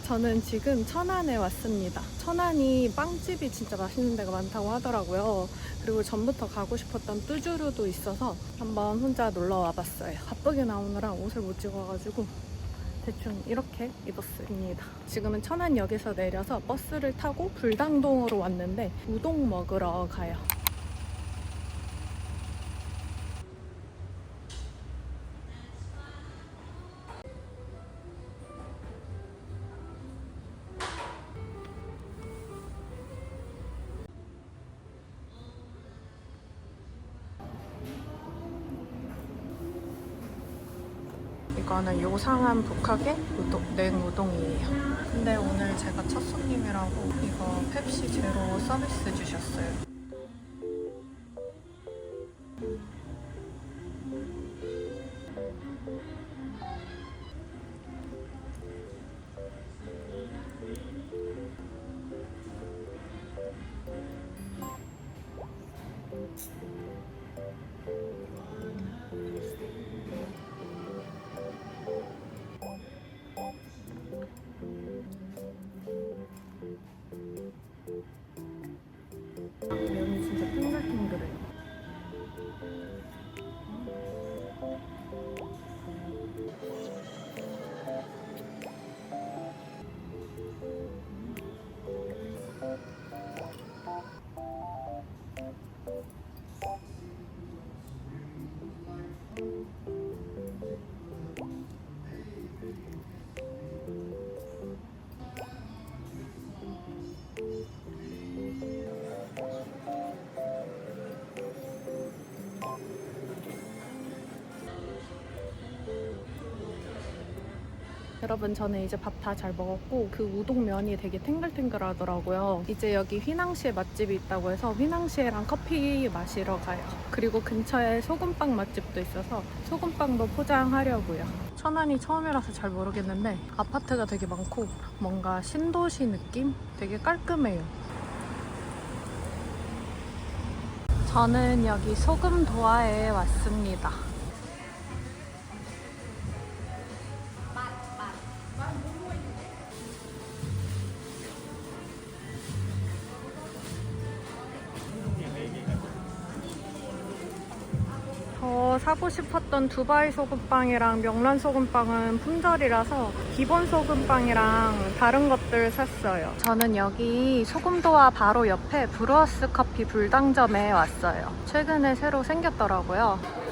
저는 지금 천안에 왔습니다. 천안이 빵집이 진짜 맛있는 데가 많다고 하더라고요. 그리고 전부터 가고 싶었던 뚜주루도 있어서 한번 혼자 놀러 와봤어요. 바쁘게 나오느라 옷을 못 찍어가지고 대충 이렇게 입었습니다. 지금은 천안역에서 내려서 버스를 타고 불당동으로 왔는데 우동 먹으러 가요. 이거는 요상한 북학의 냉우동이에요. 근데 오늘 제가 첫 손님이라고 이거 펩시 제로 서비스 주셨어요. 면이 진짜 탱글탱글해요. 여러분, 저는 이제 밥 다 잘 먹었고 그 우동면이 되게 탱글탱글하더라고요. 이제 여기 휘낭시에 맛집이 있다고 해서 휘낭시에랑 커피 마시러 가요. 그리고 근처에 소금빵 맛집도 있어서 소금빵도 포장하려고요. 천안이 처음이라서 잘 모르겠는데 아파트가 되게 많고 뭔가 신도시 느낌? 되게 깔끔해요. 저는 여기 소금도화에 왔습니다. 사고 싶었던 두바이 소금빵이랑 명란 소금빵은 품절이라서 기본 소금빵이랑 다른 것들 샀어요. 저는 여기 소금도화 바로 옆에 브루어스 커피 불당점에 왔어요. 최근에 새로 생겼더라고요.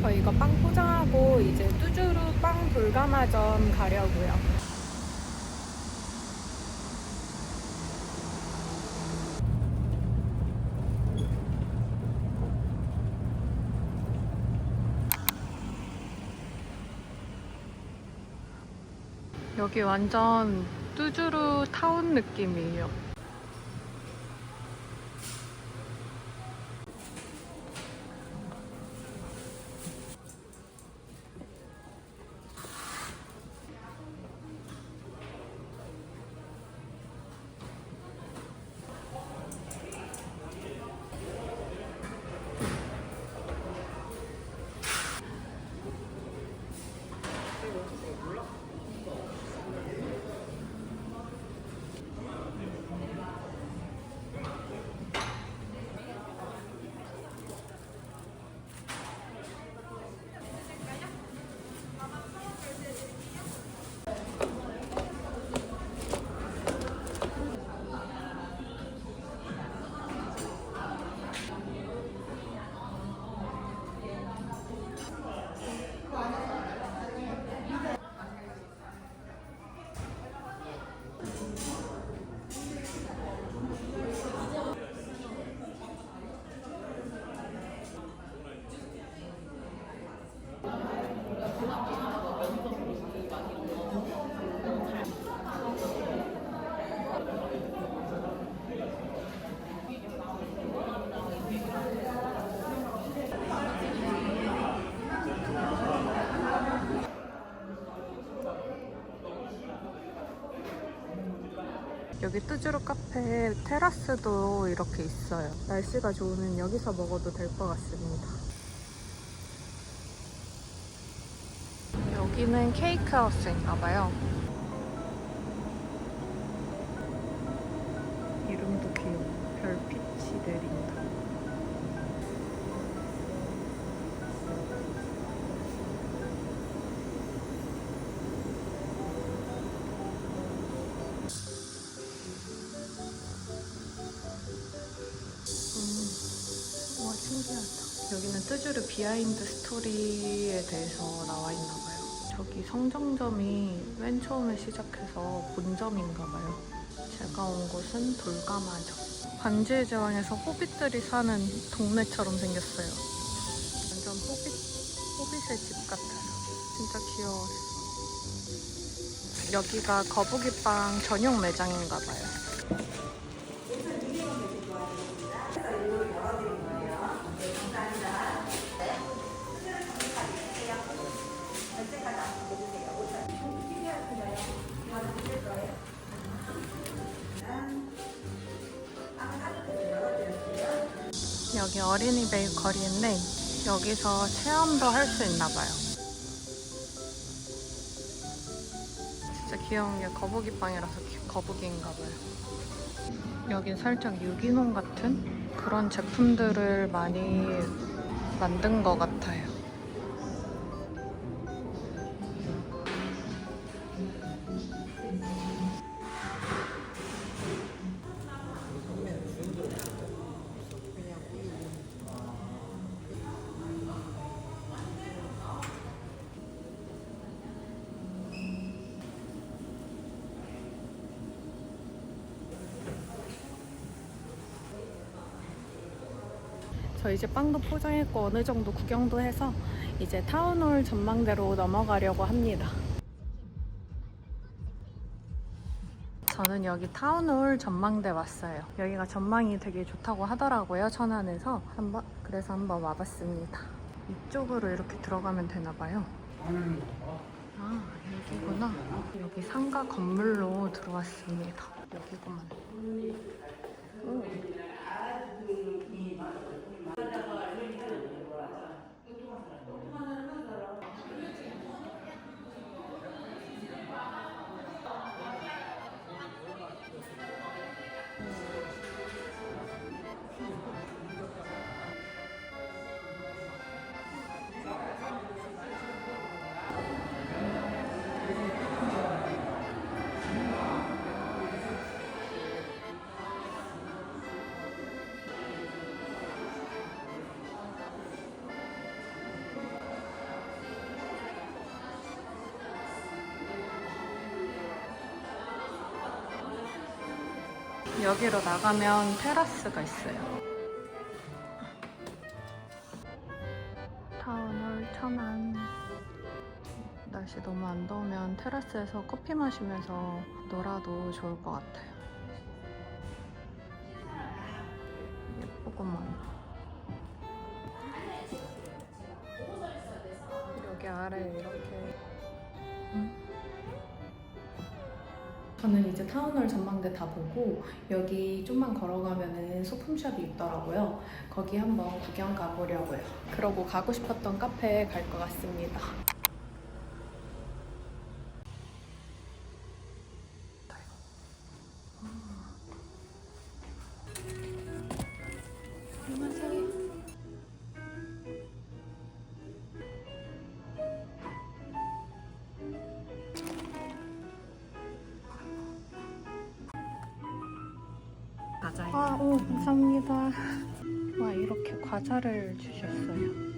저 이거 빵 포장하고 이제 뚜주루 빵 돌가마점 가려고요. 여기 완전 뚜주루 타운 느낌이에요. 여기 뚜주루 카페 테라스도 이렇게 있어요. 날씨가 좋으면 여기서 먹어도 될 것 같습니다. 여기는 케이크 하우스인가봐요. 이름도 귀여워. 별빛이 내린다. 와, 신기하다. 여기는 뚜주르 비하인드 스토리에 대해서 나와 있나 봐요. 저기 성정점이 맨 처음에 시작해서 본점인가 봐요. 제가 온 곳은 돌가마점. 반지의 제왕에서 호빗들이 사는 동네처럼 생겼어요. 완전 호빗의 집 같아요. 진짜 귀여웠어. 여기가 거북이빵 전용 매장인가 봐요. 여기 어린이 베이커리인데 여기서 체험도 할 수 있나 봐요. 진짜 귀여운 게 거북이빵이라서 거북이인가 봐요. 여긴 살짝 유기농 같은 그런 제품들을 많이 만든 것 같아요. 저 이제 빵도 포장했고 어느 정도 구경도 해서 이제 타운홀 전망대로 넘어가려고 합니다. 저는 여기 타운홀 전망대 왔어요. 여기가 전망이 되게 좋다고 하더라고요, 천안에서. 그래서 한번 와봤습니다. 이쪽으로 이렇게 들어가면 되나 봐요. 아, 여기구나. 여기 상가 건물로 들어왔습니다. 여기구만. 오. 여기로 나가면 테라스가 있어요. 타운홀 천안. 날씨 너무 안 더우면 테라스에서 커피 마시면서 놀아도 좋을 것 같아요. 예쁘구만. 여기 아래에 이렇게. 저는 이제 타운홀 전망대 다 보고 여기 좀만 걸어가면은 소품샵이 있더라고요. 거기 한번 구경 가보려고요. 그러고 가고 싶었던 카페에 갈 것 같습니다. 안녕하세요. 맞아요. 아, 오, 감사합니다. 와, 이렇게 과자를 주셨어요.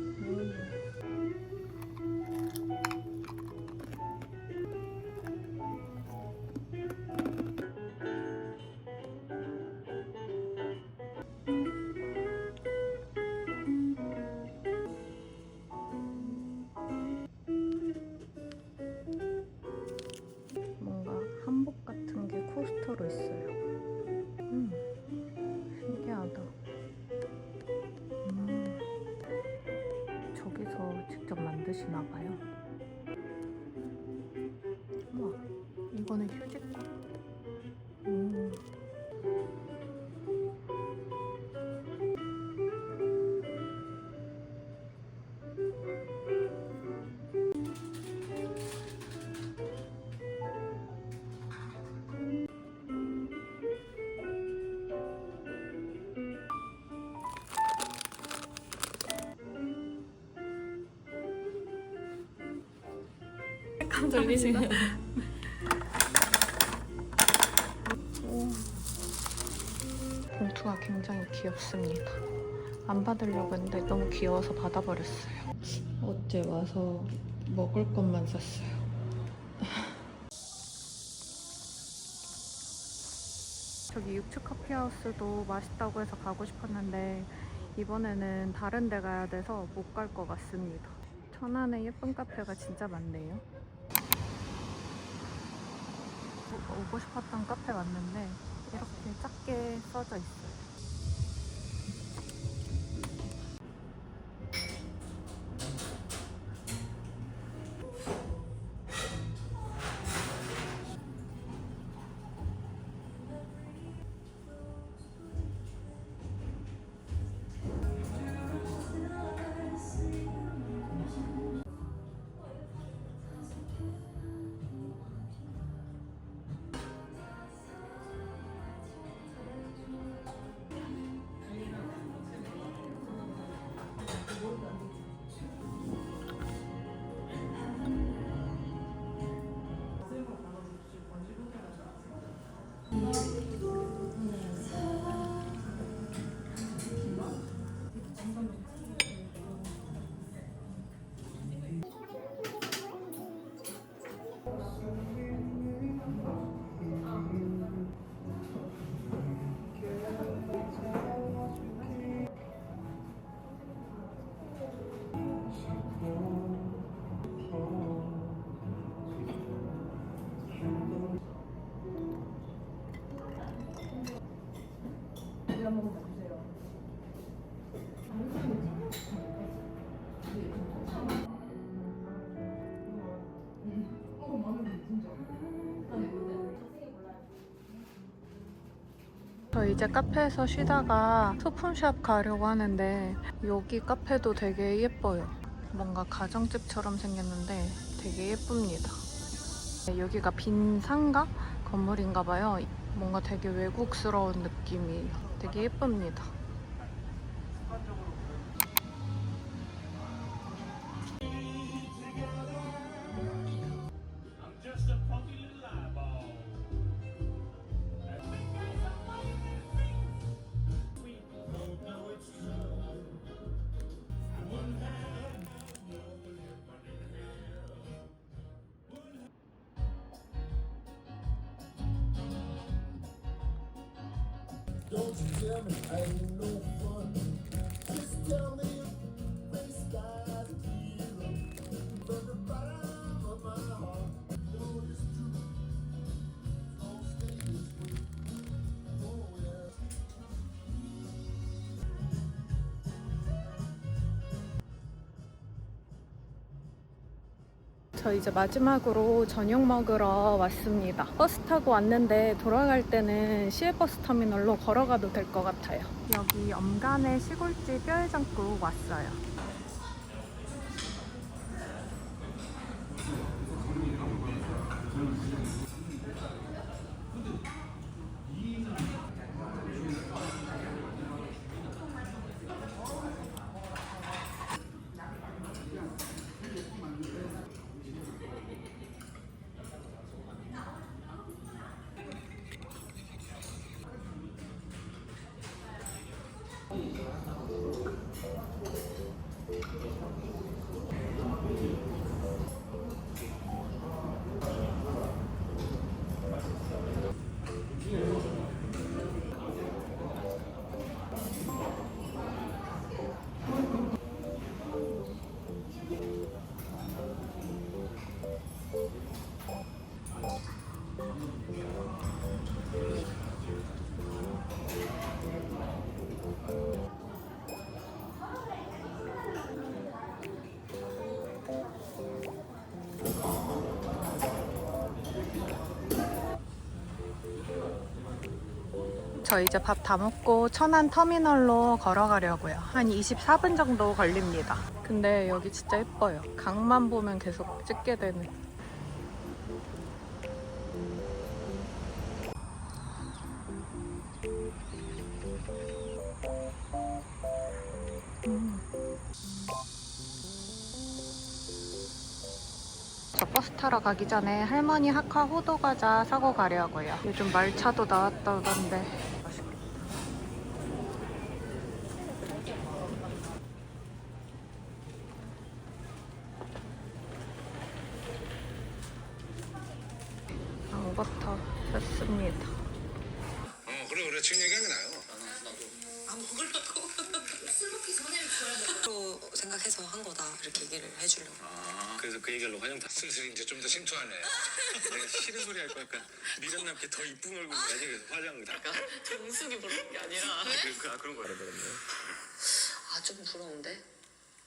뭔가 한복 같은 게 코스터로 있어요. 신기하다. 저기서 직접 만드시나 봐요. 우와, 이거는 휴지꽃. 돌리시면. 봉투가 굉장히 귀엽습니다. 안 받으려고 했는데 너무 귀여워서 받아버렸어요. 어제 와서 먹을 것만 샀어요. 저기 육축 커피하우스도 맛있다고 해서 가고 싶었는데 이번에는 다른 데 가야 돼서 못 갈 것 같습니다. 천안에 예쁜 카페가 진짜 많네요. 오고 싶었던 카페 왔는데 이렇게 작게 써져 있어요. 저 이제 카페에서 쉬다가 소품샵 가려고 하는데 여기 카페도 되게 예뻐요. 뭔가 가정집처럼 생겼는데 되게 예쁩니다. 여기가 빈 상가 건물인가 봐요. 뭔가 되게 외국스러운 느낌이에요. 되게 예쁩니다. Don't you tell me I ain't no fun. Just tell me face skies clear from the bottom of my heart. No, it's true. Don't stay this way. Oh yeah. 저 이제 마지막으로 저녁 먹으러 왔습니다. 버스 타고 왔는데 돌아갈 때는 시외버스 터미널로 걸어가도 될 것 같아요. 여기 엄간의 시골집 뼈해장국 왔어요. 저 이제 밥 다 먹고 천안 터미널로 걸어가려고요. 한 24분 정도 걸립니다. 근데 여기 진짜 예뻐요. 강만 보면 계속 찍게 되는. 저 버스 타러 가기 전에 할머니 하카 호두 과자 사고 가려고요. 요즘 말차도 나왔다던데. 맛있겠다. 앙버터 샀습니다. 그래 지금 얘기한 게 나요. 술 먹기 전에 줘야 돼. 또 생각해서 한 거다 이렇게 얘기를 해주려고. 그래서 그 얘기로 화장 다 슬슬 이제 좀 더 심투하네. 내가 싫은 소리 할 거니까 미련남게 더 이쁜 얼굴 해야지. 그래서 화장 다. 정숙이 부르는 게 아니라. 그런 거야. 아 좀 부러운데?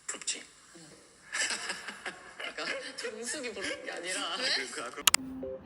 부럽지. 정숙이 부르는 게 아니라. 그런